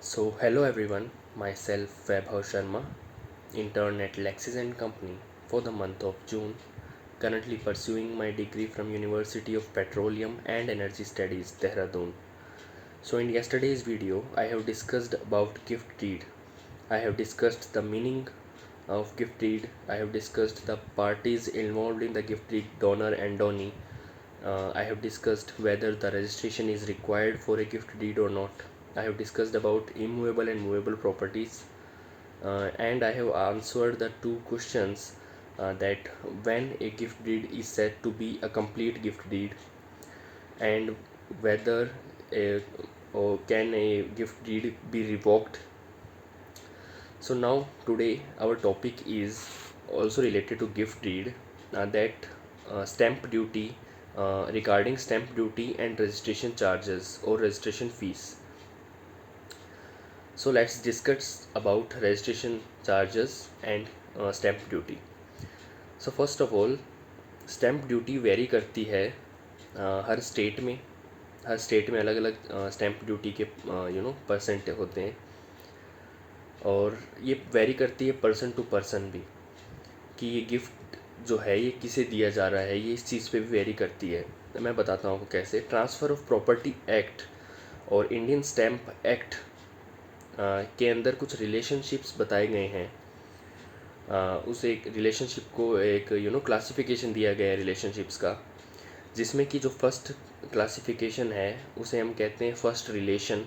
So, hello everyone, myself Vaibhav Sharma, intern at Lexis and Company for the month of June, currently pursuing my degree from University of Petroleum and Energy Studies, Dehradun. So, in yesterday's video, I have discussed about gift deed. I have discussed the meaning of gift deed. I have discussed the parties involved in the gift deed, donor and donee. I have discussed whether the registration is required for a gift deed or not. I have discussed about immovable and movable properties, and I have answered the two questions that when a gift deed is said to be a complete gift deed, and whether a, or can a gift deed be revoked. So now today our topic is also related to gift deed, that stamp duty, regarding stamp duty and registration charges or registration fees. So let's discuss about registration charges and stamp duty. So first of all, stamp duty very करती है हर state में अलग अलग stamp duty के percent होते हैं, और ये वेरी करती है पर्सन टू पर्सन भी, कि ये गिफ्ट जो है ये किसे दिया जा रहा है, ये इस चीज़ पे भी वेरी करती है। तो मैं बताता हूँ आपको कैसे। ट्रांसफ़र ऑफ प्रॉपर्टी एक्ट और इंडियन स्टैम्प एक्ट के अंदर कुछ रिलेशनशिप्स बताए गए हैं। उस एक रिलेशनशिप को एक क्लासिफिकेशन दिया गया है रिलेशनशिप्स का, जिसमें कि जो फर्स्ट क्लासिफिकेशन है उसे हम कहते हैं फर्स्ट रिलेशन,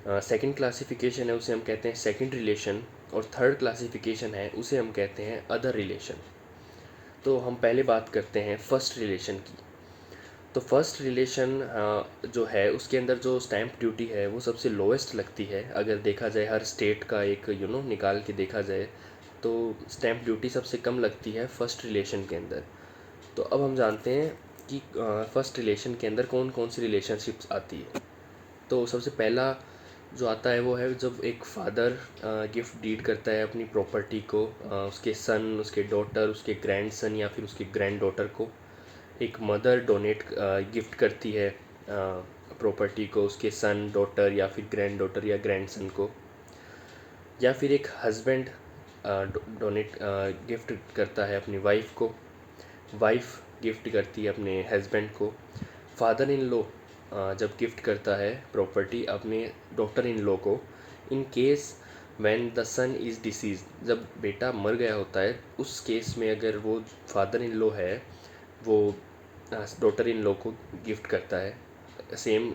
सेकंड क्लासिफिकेशन है उसे हम कहते हैं सेकंड रिलेशन, और थर्ड क्लासिफिकेशन है उसे हम कहते हैं अदर रिलेशन। तो हम पहले बात करते हैं फर्स्ट रिलेशन की। तो फर्स्ट रिलेशन जो है उसके अंदर जो स्टैम्प ड्यूटी है वो सबसे लोएस्ट लगती है। अगर देखा जाए हर स्टेट का एक निकाल के देखा जाए तो स्टैम्प ड्यूटी सबसे कम लगती है फर्स्ट रिलेशन के अंदर। तो अब हम जानते हैं कि फर्स्ट रिलेशन के अंदर कौन कौन सी रिलेशनशिप्स आती है। तो सबसे पहला जो आता है वो है जब एक फादर गिफ्ट डीड करता है अपनी प्रॉपर्टी को उसके सन, उसके डॉटर, उसके ग्रैंड सन या फिर उसके ग्रैंड डॉटर को। एक मदर डोनेट गिफ्ट करती है प्रॉपर्टी को उसके सन, डॉटर या फिर ग्रैंड डॉटर या ग्रैंड सन को। या फिर एक हस्बैंड डोनेट गिफ्ट करता है अपनी वाइफ को, वाइफ गिफ्ट करती है अपने हस्बैंड को। फादर इन लॉ जब गिफ्ट करता है प्रॉपर्टी अपने डॉटर इन लॉ को, in case when the son is disease, जब बेटा मर गया होता है उस केस में अगर वो फादर इन लॉ है वो डॉटर इन लॉ को गिफ्ट करता है। Same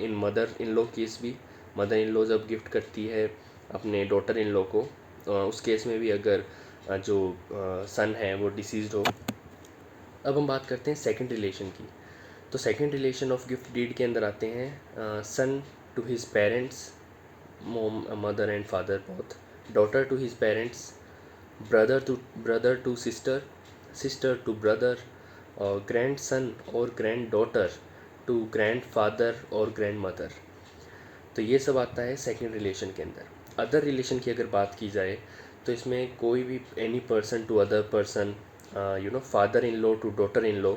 in mother in law case भी, मदर इन लॉ जब गिफ्ट करती है अपने डॉटर इन लॉ को, उस केस में भी अगर जो सन है वो डिसीज़ हो। अब हम बात करते हैं सेकंड रिलेशन की। तो second relation of gift deed के अंदर आते हैं son to his parents, mom mother and father both, daughter to his parents, brother to sister, sister to brother, और ग्रैंड सन और granddaughter to grandfather और grandmother. तो ये सब आता है सेकंड रिलेशन के अंदर। अदर रिलेशन की अगर बात की जाए तो इसमें कोई भी any person to other person, father in law to daughter in law,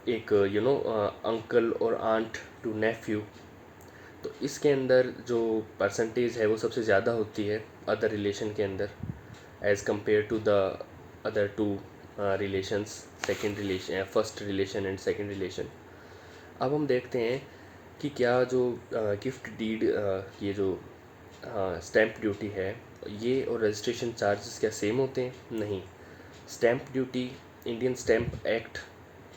एक अंकल और आंट टू नेफ्यू। तो इसके अंदर जो परसेंटेज है वो सबसे ज़्यादा होती है अदर रिलेशन के अंदर as compare to the other two relations, second relation, first relation and second relation. अब हम देखते हैं कि क्या जो गिफ्ट डीड ये जो स्टैम्प ड्यूटी है ये और रजिस्ट्रेशन चार्जेस क्या सेम होते हैं? नहीं। Stamp duty Indian stamp act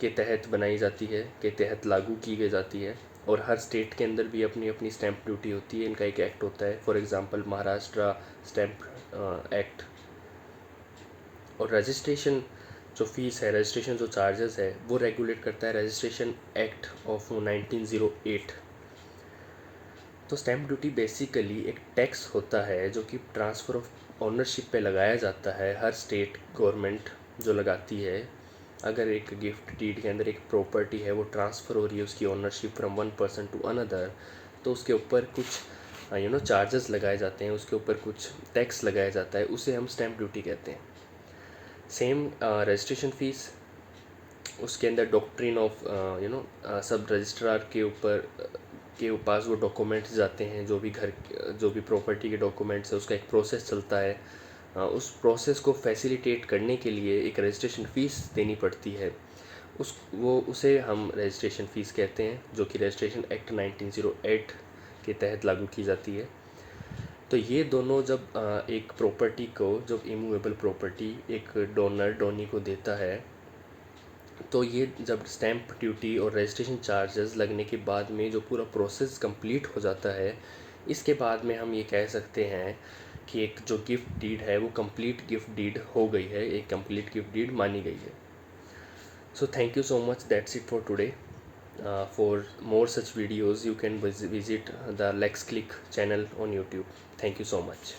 के तहत बनाई जाती है, के तहत लागू की गई जाती है, और हर स्टेट के अंदर भी अपनी अपनी स्टैम्प ड्यूटी होती है। इनका एक एक्ट होता है, for example Maharashtra stamp act. और रजिस्ट्रेशन जो फ़ीस है, रजिस्ट्रेशन जो चार्जेस है वो रेगुलेट करता है रजिस्ट्रेशन एक्ट ऑफ 1908। तो स्टैम्प ड्यूटी बेसिकली एक टैक्स होता है जो कि ट्रांसफ़र ऑफ ओनरशिप पे लगाया जाता है, हर स्टेट गवर्नमेंट जो लगाती है। अगर एक गिफ्ट डीड के अंदर एक प्रॉपर्टी है वो ट्रांसफ़र हो रही है उसकी ownership from one person to another, तो उसके ऊपर कुछ चार्जेस लगाए जाते हैं, उसके ऊपर कुछ टैक्स लगाया जाता है, उसे हम स्टैम्प ड्यूटी कहते हैं। सेम रजिस्ट्रेशन फ़ीस, उसके अंदर डॉक्ट्रिन ऑफ सब रजिस्ट्रार के ऊपर के पास वो डॉक्यूमेंट्स जाते हैं, जो भी प्रॉपर्टी के डॉक्यूमेंट्स है उसका एक प्रोसेस चलता है। उस प्रोसेस को फैसिलिटेट करने के लिए एक रजिस्ट्रेशन फ़ीस देनी पड़ती है। उसे हम रजिस्ट्रेशन फ़ीस कहते हैं, जो कि रजिस्ट्रेशन एक्ट 1908 के तहत लागू की जाती है। तो ये दोनों जब एक प्रॉपर्टी को, जब इमूवेबल प्रॉपर्टी एक डोनी को देता है, तो ये जब स्टैम्प ड्यूटी और रजिस्ट्रेशन चार्जेस लगने के बाद में जो पूरा प्रोसेस कंप्लीट हो जाता है, इसके बाद में हम ये कह सकते हैं कि एक जो गिफ्ट डीड है वो कंप्लीट गिफ्ट डीड हो गई है, एक कंप्लीट गिफ्ट डीड मानी गई है। So thank you so much. That's it for today. For more such videos, you can visit the LexClick channel on YouTube. Thank you so much.